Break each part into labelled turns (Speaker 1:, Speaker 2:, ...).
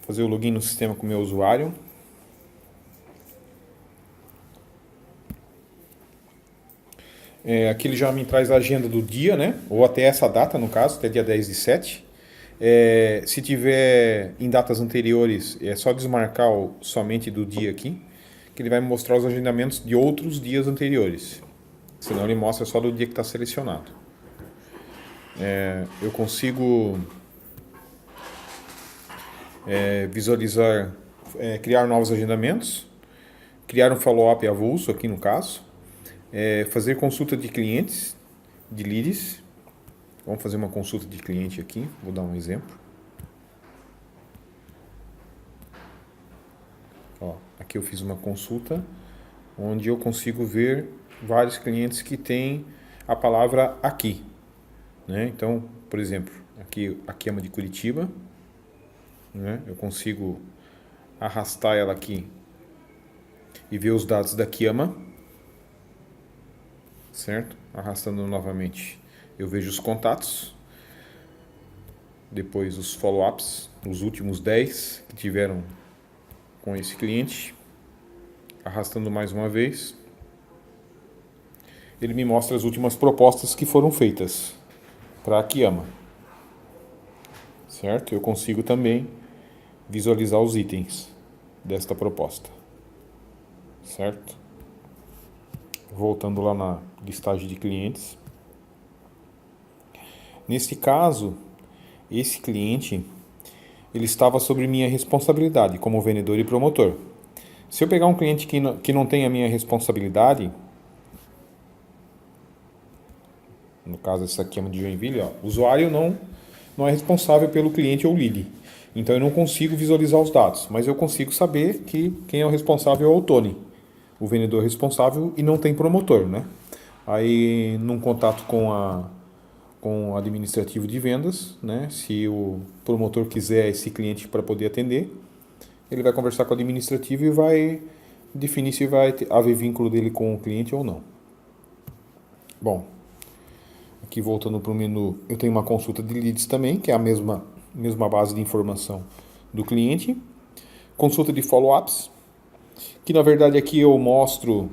Speaker 1: fazer o login no sistema com o meu usuário. Aqui ele já me traz a agenda do dia, né? Ou até essa data, no caso, até dia 10/7. Se tiver em datas anteriores, é só desmarcar somente do dia aqui, que ele vai me mostrar os agendamentos de outros dias anteriores. Senão ele mostra só do dia que está selecionado. Eu consigo visualizar, criar novos agendamentos, criar um follow-up avulso aqui no caso, fazer consulta de clientes, de leads. Vamos fazer uma consulta de cliente aqui, vou dar um exemplo. Aqui eu fiz uma consulta onde eu consigo ver vários clientes que têm a palavra aqui, né? Então, por exemplo, aqui a Kiama de Curitiba, né? Eu consigo arrastar ela aqui e ver os dados da Kiama, certo? Arrastando novamente, eu vejo os contatos, depois os follow-ups, os últimos 10 que tiveram com esse cliente. Arrastando mais uma vez, ele me mostra as últimas propostas que foram feitas para a Kiama, certo? Eu consigo também visualizar os itens desta proposta, certo? Voltando lá na listagem de clientes. Nesse caso, esse cliente, ele estava sob minha responsabilidade como vendedor e promotor. Se eu pegar um cliente que não tem a minha responsabilidade, no caso essa aqui é uma de Joinville, o usuário não é responsável pelo cliente ou lead. Então eu não consigo visualizar os dados, mas eu consigo saber que quem é o responsável é o Tony, o vendedor responsável, e não tem promotor, né? Aí, num contato com o administrativo de vendas, né? Se o promotor quiser esse cliente para poder atender, ele vai conversar com o administrativo e vai definir se vai haver vínculo dele com o cliente ou não. Bom, aqui voltando para o menu, eu tenho uma consulta de leads também, que é a mesma base de informação do cliente. Consulta de follow-ups, que na verdade aqui eu mostro,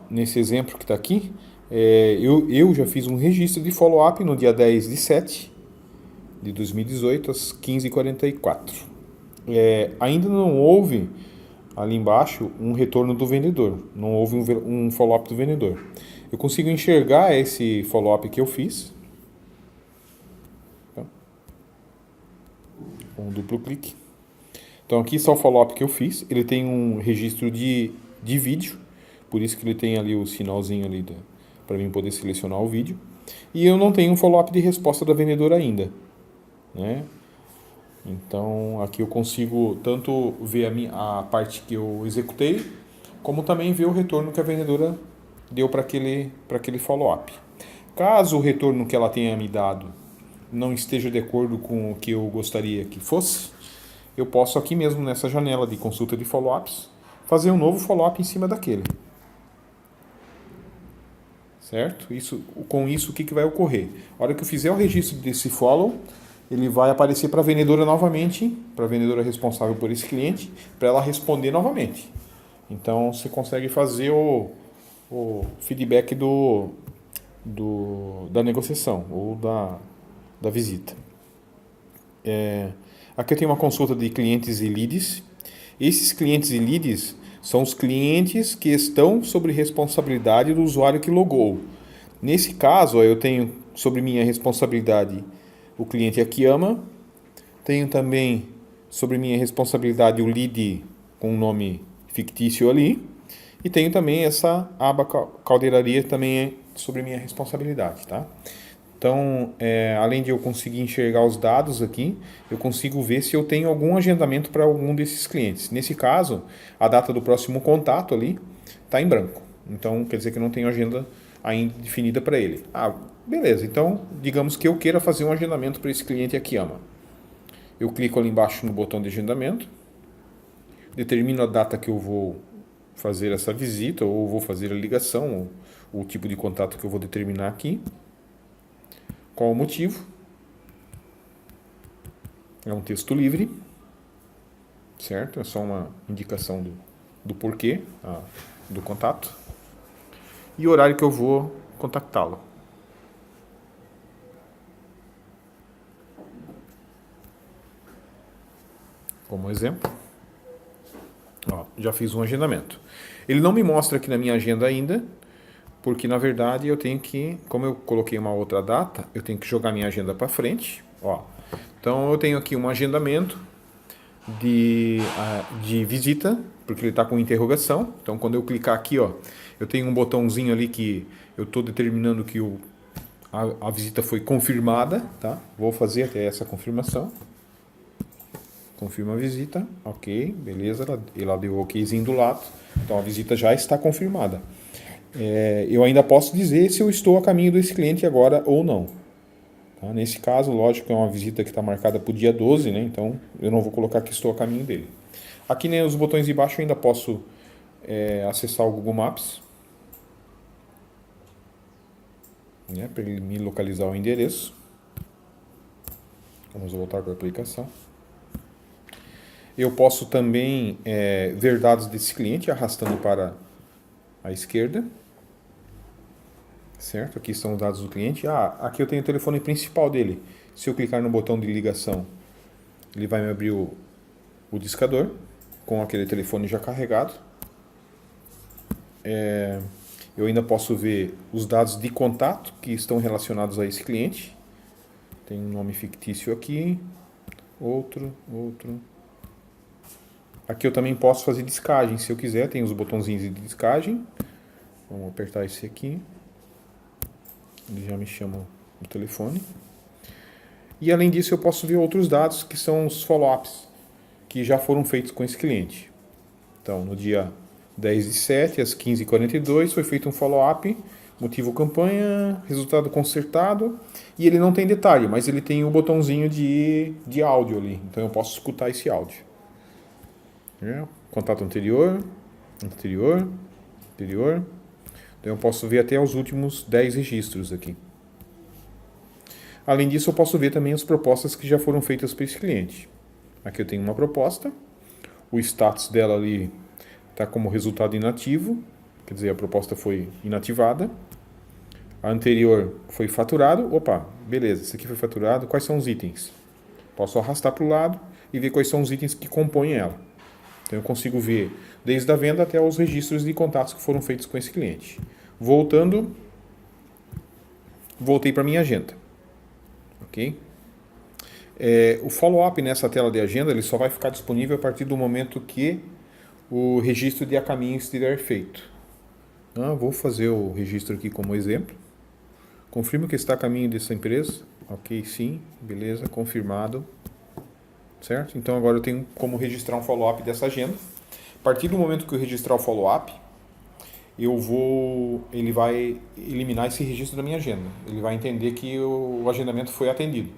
Speaker 1: nesse exemplo que está aqui, eu já fiz um registro de follow-up no dia 10/7 de 2018, às 15h44. Ainda não houve ali embaixo um retorno do vendedor, não houve um follow-up do vendedor. Eu consigo enxergar esse follow-up que eu fiz, tá? Com um duplo clique. Então aqui está o follow-up que eu fiz, ele tem um registro de vídeo, por isso que ele tem ali o sinalzinho ali para mim poder selecionar o vídeo. E eu não tenho um follow-up de resposta da vendedora ainda, né? Então aqui eu consigo tanto ver a parte que eu executei, como também ver o retorno que a vendedora deu para aquele follow-up. Caso o retorno que ela tenha me dado não esteja de acordo com o que eu gostaria que fosse, eu posso aqui mesmo nessa janela de consulta de follow-ups fazer um novo follow-up em cima daquele. Certo? Com isso, o que vai ocorrer? A hora que eu fizer o registro desse follow, ele vai aparecer para a vendedora novamente, para a vendedora responsável por esse cliente, para ela responder novamente. Então, você consegue fazer o feedback da negociação ou da visita. Aqui eu tenho uma consulta de clientes e leads. Esses clientes e leads são os clientes que estão sob responsabilidade do usuário que logou. Nesse caso, eu tenho sobre minha responsabilidade o cliente Akiyama, tenho também sobre minha responsabilidade o lead com um nome fictício ali, e tenho também essa aba caldeiraria também sobre minha responsabilidade, tá? Então, além de eu conseguir enxergar os dados aqui, eu consigo ver se eu tenho algum agendamento para algum desses clientes. Nesse caso, a data do próximo contato ali está em branco. Então, quer dizer que eu não tenho agenda ainda definida para ele. Beleza. Então, digamos que eu queira fazer um agendamento para esse cliente Akiyama. Eu clico ali embaixo no botão de agendamento, determino a data que eu vou fazer essa visita, ou vou fazer a ligação, ou o tipo de contato que eu vou determinar aqui. Qual o motivo? É um texto livre. certo? É só uma indicação do porquê, do contato. E o horário que eu vou contactá-lo. Como exemplo, ó, já fiz um agendamento. Ele não me mostra aqui na minha agenda ainda, porque na verdade eu tenho que, como eu coloquei uma outra data, eu tenho que jogar minha agenda para frente. Ó. Então eu tenho aqui um agendamento de visita, porque ele está com interrogação. Então quando eu clicar aqui, ó, eu tenho um botãozinho ali que eu estou determinando que a visita foi confirmada, tá? Vou fazer até essa confirmação. Confirma a visita, ok, beleza, ela deu o okzinho do lado, então a visita já está confirmada. Eu ainda posso dizer se eu estou a caminho desse cliente agora ou não. Tá? Nesse caso, lógico, é uma visita que está marcada para o dia 12, né? Então eu não vou colocar que estou a caminho dele. Aqui nos botões de baixo eu ainda posso acessar o Google Maps, né? Para ele me localizar o endereço. Vamos voltar para a aplicação. Eu posso também ver dados desse cliente arrastando para a esquerda. Certo? Aqui estão os dados do cliente. Aqui eu tenho o telefone principal dele. Se eu clicar no botão de ligação, ele vai me abrir o discador com aquele telefone já carregado. Eu ainda posso ver os dados de contato que estão relacionados a esse cliente. Tem um nome fictício aqui, outro. Aqui eu também posso fazer descagem, se eu quiser. Tem os botãozinhos de descagem. Vamos apertar esse aqui. Ele já me chama o telefone. E além disso eu posso ver outros dados que são os follow-ups que já foram feitos com esse cliente. Então, no dia 10/7, às 15h42, foi feito um follow-up, motivo campanha, resultado consertado, e ele não tem detalhe, mas ele tem o botãozinho de áudio ali, então eu posso escutar esse áudio. Contato anterior. Então eu posso ver até os últimos 10 registros aqui. Além disso, eu posso ver também as propostas que já foram feitas para esse cliente. Aqui eu tenho uma proposta, o status dela ali está como resultado inativo, quer dizer, a proposta foi inativada. A anterior foi faturado, opa, beleza, esse aqui foi faturado, quais são os itens? Posso arrastar para o lado e ver quais são os itens que compõem ela. Então eu consigo ver desde a venda até os registros de contatos que foram feitos com esse cliente. Voltei para minha agenda. Ok? O follow-up nessa tela de agenda ele só vai ficar disponível a partir do momento que o registro de a caminho estiver feito. Vou fazer o registro aqui como exemplo. Confirmo que está a caminho dessa empresa. Ok, sim, beleza, confirmado. Certo? Então agora eu tenho como registrar um follow-up dessa agenda. A partir do momento que eu registrar o follow-up, ele vai eliminar esse registro da minha agenda. Ele vai entender que o agendamento foi atendido.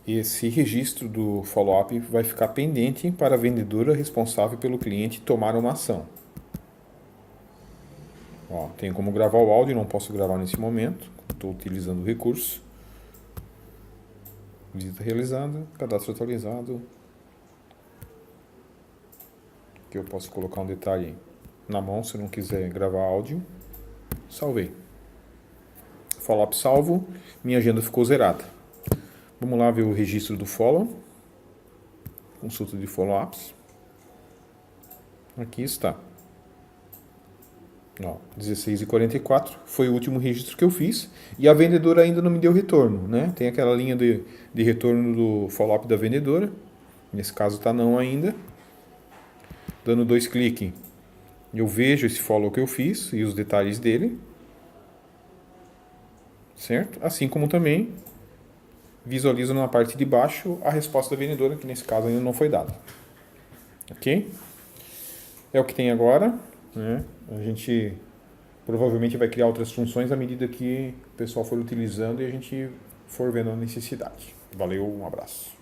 Speaker 1: Esse registro do follow-up vai ficar pendente para a vendedora responsável pelo cliente tomar uma ação. Tenho como gravar o áudio, não posso gravar nesse momento, estou utilizando o recurso. Visita realizada, cadastro atualizado. Aqui eu posso colocar um detalhe na mão se eu não quiser gravar áudio. Salvei. Follow-up salvo, minha agenda ficou zerada. Vamos lá ver o registro do follow. Consulta de follow-ups. Aqui está. 16h44 foi o último registro que eu fiz e a vendedora ainda não me deu retorno, né? Tem aquela linha de retorno do follow-up da vendedora. Nesse caso está não ainda. Dando 2 cliques, eu vejo esse follow que eu fiz e os detalhes dele. Certo? Assim como também visualizo na parte de baixo a resposta da vendedora, que nesse caso ainda não foi dada. Ok? É o que tem agora, né? A gente provavelmente vai criar outras funções à medida que o pessoal for utilizando e a gente for vendo a necessidade. Valeu, um abraço.